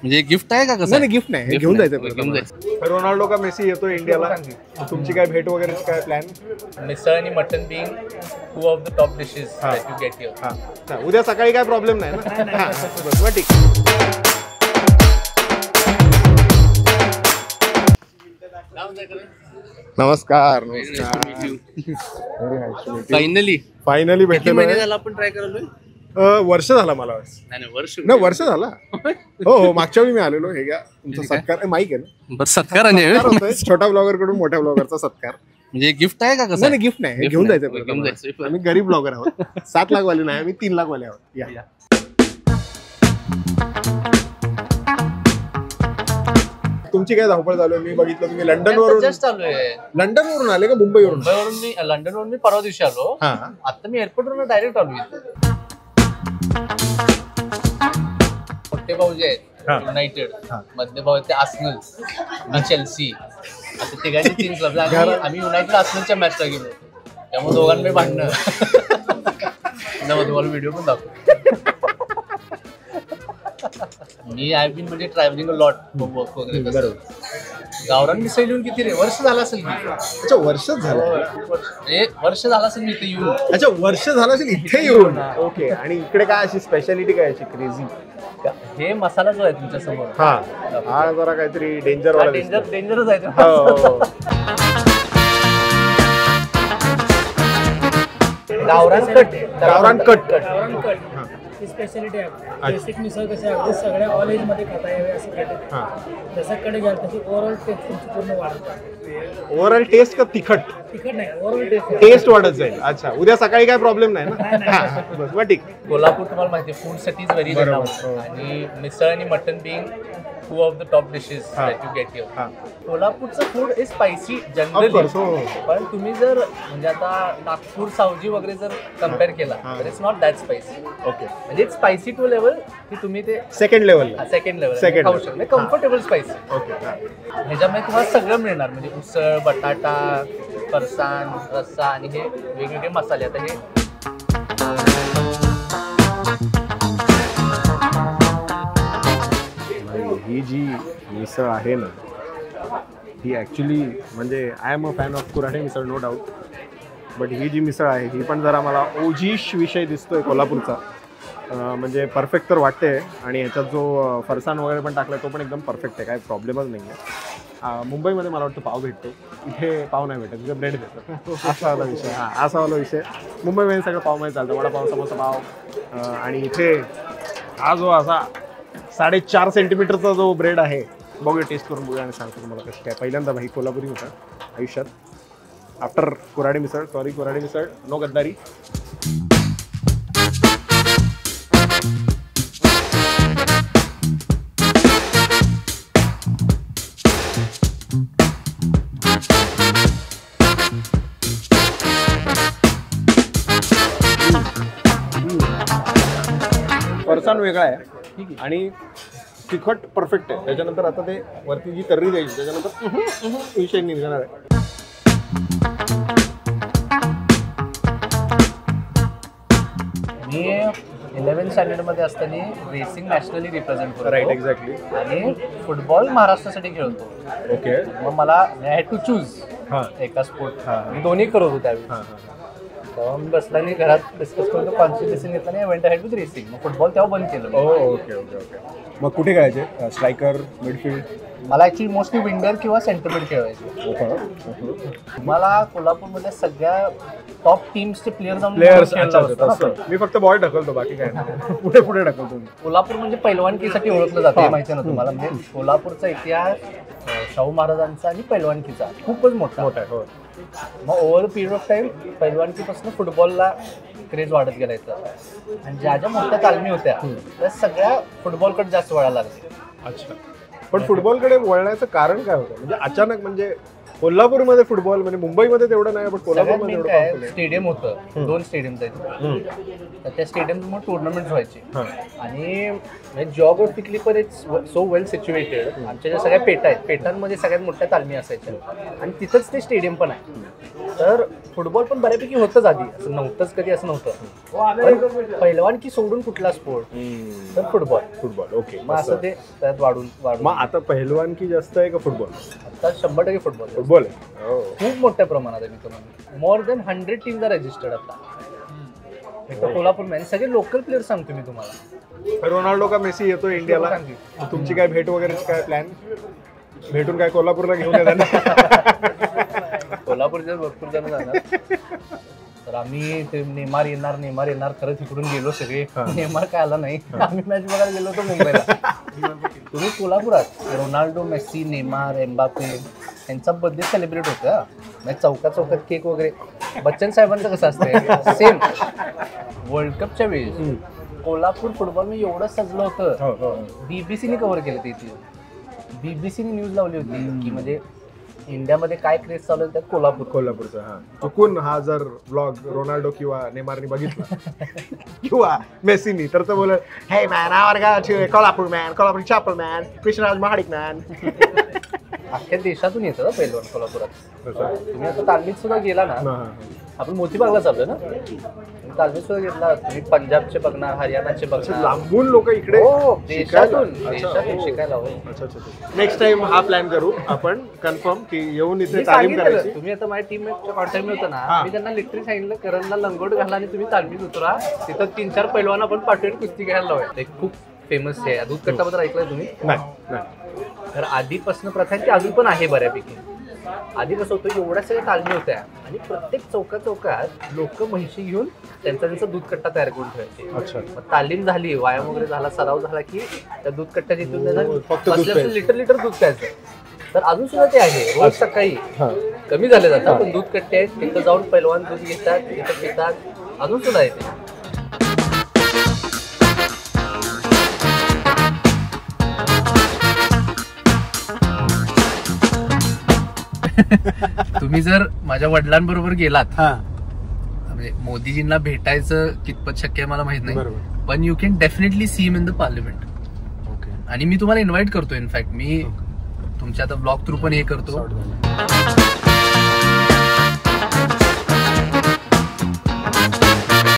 म्हणजे गिफ्ट आहे का कसं? नाही गिफ्ट नाही, घेऊन जायचं. घेऊन जायचं. रोनाल्डो का मेसी येतो इंडियाला, तुमची काय भेट वगैरे काय प्लॅन? मिसळ आणि mutton being two of the top dishes that you get here. उद्या सकाळी काय प्रॉब्लेम नाही ना? बरं ठीक. नमस्कार. फायनली भेटलो. झाला आपण ट्राय करायला. वर्ष झाला मला. नाही वर्ष झाला. हो मागच्या वेळी मी आलेलो. हे घ्या तुमचा सत्कार. माईक आहे ना? बरं सत्कार आहे. छोटा ब्लॉगर कडून मोठ्या ब्लॉगरचा सत्कार. म्हणजे गिफ्ट आहे का कसं? नाही गिफ्ट नाही, घेऊन जायचं. आम्ही गरीब ब्लॉगर आहोत. 7 लाख वाले नाही, आम्ही 3 लाख वाले आहोत. या तुमची काय धावपळ चालू आहे? मी बघितलं तुम्ही लंडनवरून आले का मुंबईवरून? मी लंडनवरून मी परवा दिवशी आलो. आता मी एअरपोर्टवरून डायरेक्ट आलो. मोठे भाऊ जे आहेत युनायटेड, मधले भाऊ आहेत ते आर्सेनल आणि चेल्सी, असं तिघांची 3 क्लब. आम्ही युनायटेड आर्सेनलच्या मॅचला गेलो, त्यामुळे दोघांमध्ये भांडणं. तुम्हाला व्हिडिओ पण दाखव. मी आय बीन म्हणजे ट्रॅव्हलिंग लॉट वर्क वगैरे. गावरान मिसळ येऊन किती रे वर्ष झालं असेल. अच्छा वर्ष झालं. वर्ष झालं असेल मी इथे येऊन. अच्छा वर्ष झालं असेल इथे येऊन. ओके. आणि इकडे काय अशी स्पेशालिटी काय अशी क्रेझी? हे मसाला जो आहे तुमच्या समोर, हा जरा काहीतरी डेंजरच आहे. गावरान कट ही स्पेशालिटी आहे. बेसिक मिसळ कशी आहे सगळ्या ऑल एज मध्ये खाता यावे असं केलं. जसं कडे घ्याल तशी ओव्हरऑल टेस्ट तुमची पूर्ण वाढते. ओव्हरऑल टेस्ट का तिखट नाही, ओव्हरऑल टेस्ट वाढत जाईल. अच्छा उद्या सकाळी काय प्रॉब्लेम नाही ना? बस ठीक. कोल्हापूर तुम्हाला माहिती आहे फूड साठी व्हेरी रिनाउंड, आणि मिसळ आणि mutton being two of the top dishes that you get here. कोल्हापूरचं फूड इज स्पायसी जनरली, पण तुम्ही जर म्हणजे आता नागपूर सावजी वगैरे जर कम्पेअर केला तर it's not that spicy. Okay. म्हणजे स्पायसी टू लेवल की तुम्ही ते सेकंड लेवल खाऊ शकता, कम्फर्टेबल स्पायसी. ओके. ह्याच्यामध्ये तुम्हाला सगळं मिळणार, म्हणजे उसळ, बटाटा, फरसाण, रस्सा आणि हे वेगवेगळे मसाले. आता हे ही जी मिसळ आहे ना ही ॲक्च्युली म्हणजे I am a fan of कुऱ्हाडी मिसळ नो डाऊट, बट ही जी मिसळ आहे ही पण जरा मला ओजीश विषय दिसतोय कोल्हापूरचा. म्हणजे परफेक्ट तर वाटते. आणि याच्यात जो फरसाण वगैरे पण टाकला तो पण एकदम परफेक्ट आहे, काय प्रॉब्लेमच नाही आहे. मुंबईमध्ये मला वाटतं पाव भेटतो, इथे पाव नाही भेटत, इथे ब्रेड देतात. असा वाला विषय. असा वाला विषय. मुंबईमध्ये सगळं पावमध्ये चालतं, वडापाव, समोसा पाव. आणि इथे हा जो असा 4.5 सेंटीमीटरचा जो ब्रेड आहे, बघूया टेस्ट करून बघूया आणि सांगतो तुम्हाला कसं काय. पहिल्यांदा भाई कोल्हापुरी मिसळ आयुष्यात, आफ्टर कुऱ्हाडी मिसळ. सॉरी कुऱ्हाडी मिसळ, नो गद्दारी. फरसाण वेगळा आहे आणि तिखट परफेक्ट आहे. त्याच्यानंतर आता ते वरती जी तर्री द्यायची त्याच्यानंतर विषय निघणार आहे. मी 11th स्टँडर्डमध्ये असताना रेसिंग नॅशनली रिप्रेझेंट करतो. Right, exactly. आणि फुटबॉल महाराष्ट्रासाठी खेळतो. ओके. मग मला हॅड टू चूज एका स्पोर्ट. मी दोन्ही करत होतो त्यावेळी. तेव्हा मी बसला आणि घरात डिस्कस करतो, कॉन्शियस डिसिजन घेतला आणि वेंट अहेड विथ रेसिंग. मग फुटबॉल तेव्हा बंद केलं. Okay okay okay. मग कुठे खेळायचे? Striker, midfield? मला ॲक्च्युली मोस्टली विंगर किंवा सेंटर मिड खेळायचे. मला कोल्हापूरमध्ये सगळ्या टॉप टीम्सचे प्लेयर्स. मी फक्त बॉल ढकलतो, बाकी काय नाही. पुढे पुढे ढकलतो. कोल्हापूर म्हणजे पैलवानकीसाठी ओळखलं जातं, माहिती आहे ना तुम्हाला. म्हणजे कोल्हापूरचा इतिहास शाहू महाराजांचा आणि पैलवानकीचा खूपच मोठा आहे. मग over the period of time पैलवानकीपासून फुटबॉलला क्रेज वाढत गेला इथं. आणि ज्या ज्या मोठ्या तालमी होत्या त्या सगळ्या फुटबॉलकडे जास्त वळायला लागले. अच्छा. पण फुटबॉलकडे वळण्याचं कारण काय होतं? म्हणजे अचानक म्हणजे कोल्हापूरमध्ये फुटबॉल म्हणजे मुंबईमध्ये तेवढं नाही पण कोल्हापूरमध्ये एवढं काय powerful आहे. स्टेडियम होतं 2 स्टेडियम तर त्या स्टेडियम मग टुर्नामेंट व्हायचे आणि जिओग्राफिकली पण इट्स सो वेल सिच्युएटेड. आमच्या ज्या सगळ्या पेटा आहेत पेटांमध्ये सगळ्यात मोठ्या तालमी असायच्या आणि तिथंच ते स्टेडियम पण आहे. तर फुटबॉल पण बऱ्यापैकी होतच आधी, असं नव्हतंच कधी असं नव्हतं. पण पहिलवान की सोडून कुठला स्पोर्ट तर फुटबॉल. ओके. मग असं ते त्यात वाढून मग आता पहिलवान की जास्त आहे का फुटबॉल? आता 100% फुटबॉल आहे. खूप मोठ्या प्रमाणात आहे. मी तुम्हाला more than 100 teams are registered आता कोल्हापूर मध्ये. सगळे लोकल प्लेयर सांगतो मी तुम्हाला. रोनाल्डो का मेसी येतोय इंडियाला, तुमची काय भेट वगैरे काय प्लॅन? भेटून काय कोल्हापूरला घेऊन येतात? कोल्हापूरच्या भरपूर जण जाणार. तर आम्ही ते नेमार येणार खरंच इकडून गेलो सगळे. नेमार काय आला नाही. आम्ही मॅच बघायला गेलो होतो मुंबईला. तुम्ही कोल्हापुरात रोनाल्डो, मेसी, नेमार, एम्बापे यांचा बर्थडे सेलिब्रेट होता. म्हणजे चौकात केक वगैरे. बच्चन साहेबांचं कसं असतं सेम वर्ल्ड कपच्या वेळी कोल्हापूर फुटबॉल मी एवढं सजलं होतं. बीबीसीने कव्हर केलं ते इथे. बीबीसीने न्यूज लावली होती की म्हणजे इंडियामध्ये काय क्रेज चालू आहे त्यात कोल्हापूरचा. चुकून हा जर ब्लॉग रोनाल्डो किंवा नेमारनी बघितला किंवा मेसीनी तर बोल हे मॅन आवर गाव Kolhapur man, Kolhapur chappal man, Krishnaraj Mahadik man. अख्ख्या देशातून येतं पहिलवान कोल्हापुरात. तुम्ही आता तालमीत सुद्धा गेला ना, आपण मोतीबागला चाललोय ना, तालमीत सुद्धा घेतला. तुम्ही पंजाबचे बघणार, हरियाणाचे बघणार, लांबून लोक इकडे देशातून शिकायला. नेक्स्ट टाइम हा प्लॅन करू आपण कन्फर्म की येऊन इथे तालीम करायची. तुम्ही आता माझ्या टीममेटच्या कॉन्टॅक्ट होतं ना, मी त्यांना लिटरली सांगितलं करणला लंगोट घाला आणि तुम्ही तालमीत उतरा. तिथं 3-4 पैलवान आपण पाठवून कुस्ती घ्यायला लावूया. एक खूप फेमस आहे. दूध कट्टाबद्दल ऐकलंय तुम्ही? नाही. तर आधीपासून प्रथा ती अजून पण आहे बऱ्यापैकी. आधी कसं होतं एवढ्या सगळ्या तालमी होत्या आणि प्रत्येक चौकात लोक म्हशी घेऊन त्यांचा दूध कट्टा तयार करून ठेवायचे. मग तालीम झाली, व्यायाम वगैरे झाला, सराव झाला की त्या दूध कट्ट्यात इथून लिटर दूध प्यायचं. तर अजून सुद्धा ते आहे. रोज सकाळी कमी झाले जातात पण दूध कट्टे आहेत तिथं जाऊन पैलवान दूध घेतात, तिथं पितात. अजून सुद्धा आहे ते. तुम्ही जर माझ्या वडिलांबरोबर गेलात म्हणजे मोदीजींना भेटायचं कितपत शक्य आहे मला माहित नाही, पण you can definitely see him in the parliament. आणि मी तुम्हाला इन्व्हाइट करतो. इनफॅक्ट मी तुमच्या आता ब्लॉग थ्रू पण हे करतो.